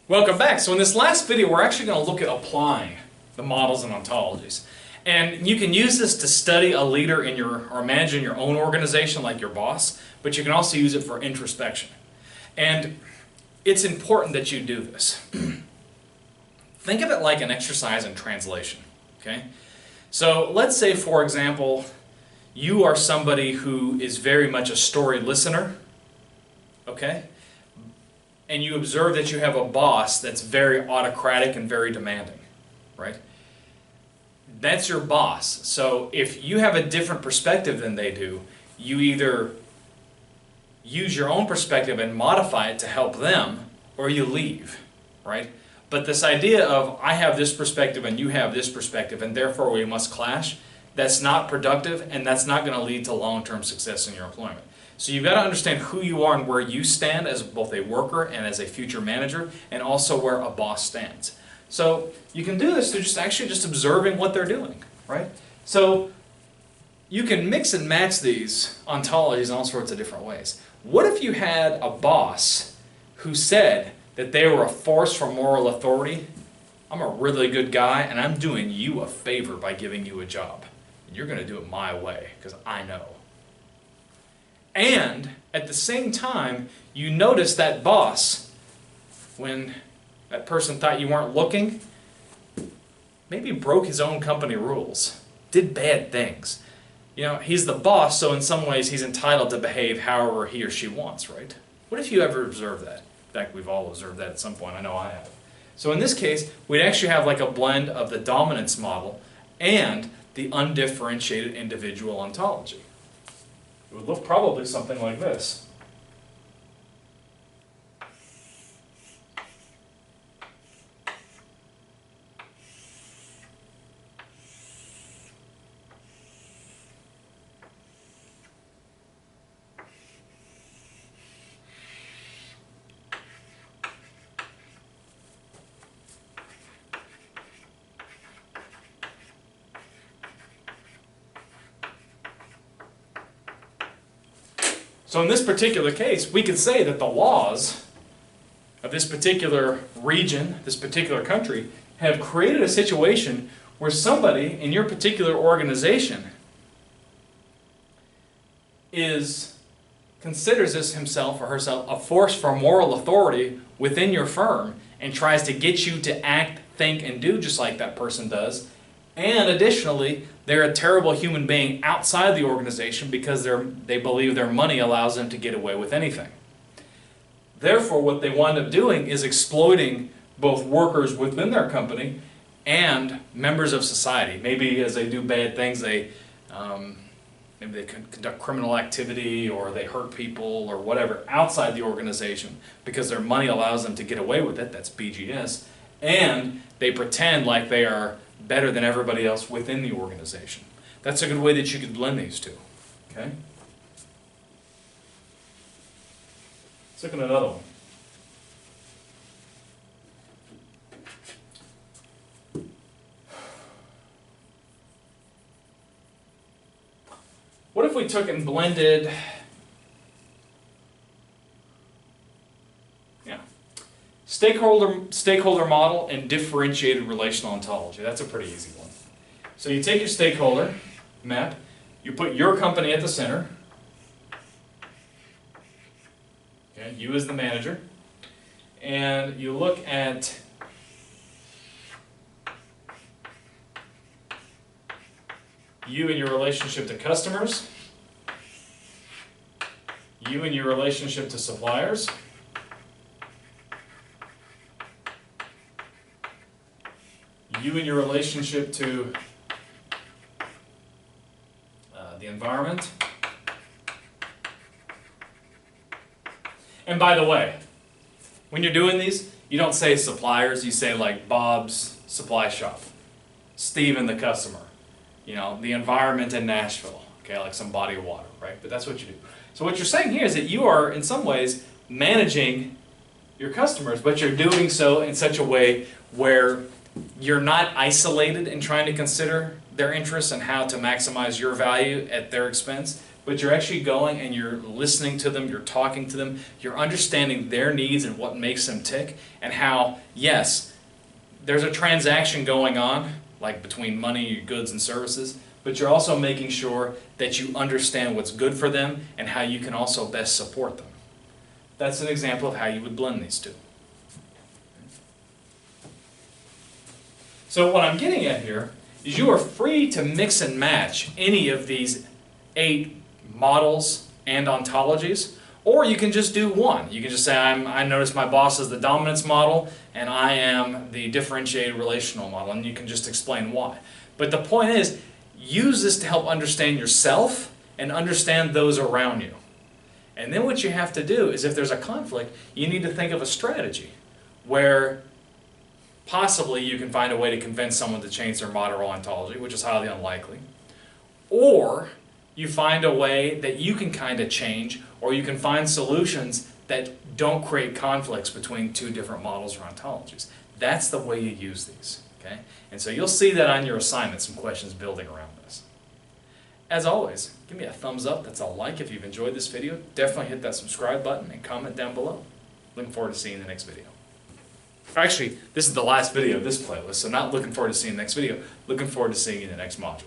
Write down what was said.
Welcome back. So in this last video, we're actually going to look at applying the models and ontologies. And you can use this to study a leader in your, or manager in your own organization like your boss, but you can also use it for introspection. And it's important that you do this. Think of it like an exercise in translation, okay? So let's say, for example, you are somebody who is very much a story listener, okay? And you observe that you have a boss that's very autocratic and very demanding, right? That's your boss. So if you have a different perspective than they do, you either use your own perspective and modify it to help them, or you leave, right? But this idea of, I have this perspective and you have this perspective and therefore we must clash, that's not productive and that's not going to lead to long-term success in your employment. So you've got to understand who you are and where you stand as both a worker and as a future manager, and also where a boss stands. So you can do this through just observing what they're doing, right? So you can mix and match these ontologies in all sorts of different ways. What if you had a boss who said that they were a force for moral authority? I'm a really good guy and I'm doing you a favor by giving you a job. And you're going to do it my way because I know. And at the same time, you notice that boss, when that person thought you weren't looking, maybe broke his own company rules, did bad things. You know, he's the boss, so in some ways he's entitled to behave however he or she wants, right? What if you ever observed that? In fact, we've all observed that at some point. I know I have. So in this case, we'd actually have like a blend of the dominance model and the undifferentiated individual ontology. It would look probably something like this. So in this particular case, we could say that the laws of this particular region, this particular country, have created a situation where somebody in your particular organization considers this himself or herself a force for moral authority within your firm and tries to get you to act, think, and do just like that person does. And additionally, they're a terrible human being outside the organization because they believe their money allows them to get away with anything. Therefore, what they wind up doing is exploiting both workers within their company and members of society. Maybe as they do bad things, maybe they conduct criminal activity or they hurt people or whatever outside the organization because their money allows them to get away with it. That's BGS. And they pretend like they are better than everybody else within the organization. That's a good way that you could blend these two. Okay? Let's look at another one. What if we took and blended stakeholder model and differentiated relational ontology? That's a pretty easy one. So you take your stakeholder map, you put your company at the center, okay, you as the manager, and you look at you and your relationship to customers, you and your relationship to suppliers, you and your relationship to the environment. And by the way, when you're doing these, you don't say suppliers, you say like Bob's Supply Shop, Steve and the customer, you know, the environment in Nashville, okay, like some body of water, right? But that's what you do. So what you're saying here is that you are, in some ways, managing your customers, but you're doing so in such a way where you're not isolated in trying to consider their interests and how to maximize your value at their expense, but you're actually going and you're listening to them, you're talking to them, you're understanding their needs and what makes them tick, and how, yes, there's a transaction going on, like between money, goods, and services, but you're also making sure that you understand what's good for them and how you can also best support them. That's an example of how you would blend these two. So what I'm getting at here is you are free to mix and match any of these 8 models and ontologies, or you can just do one. You can just say, I notice my boss is the dominance model and I am the differentiated relational model, and you can just explain why. But the point is, use this to help understand yourself and understand those around you. And then what you have to do is, if there's a conflict, you need to think of a strategy where possibly you can find a way to convince someone to change their model or ontology, which is highly unlikely. Or you find a way that you can kind of change, or you can find solutions that don't create conflicts between 2 different models or ontologies. That's the way you use these. Okay? And so you'll see that on your assignment, some questions building around this. As always, give me a thumbs up, that's a like if you've enjoyed this video. Definitely hit that subscribe button and comment down below. Looking forward to seeing you in the next video. Actually, this is the last video of this playlist, so not looking forward to seeing you in the next video, looking forward to seeing you in the next module.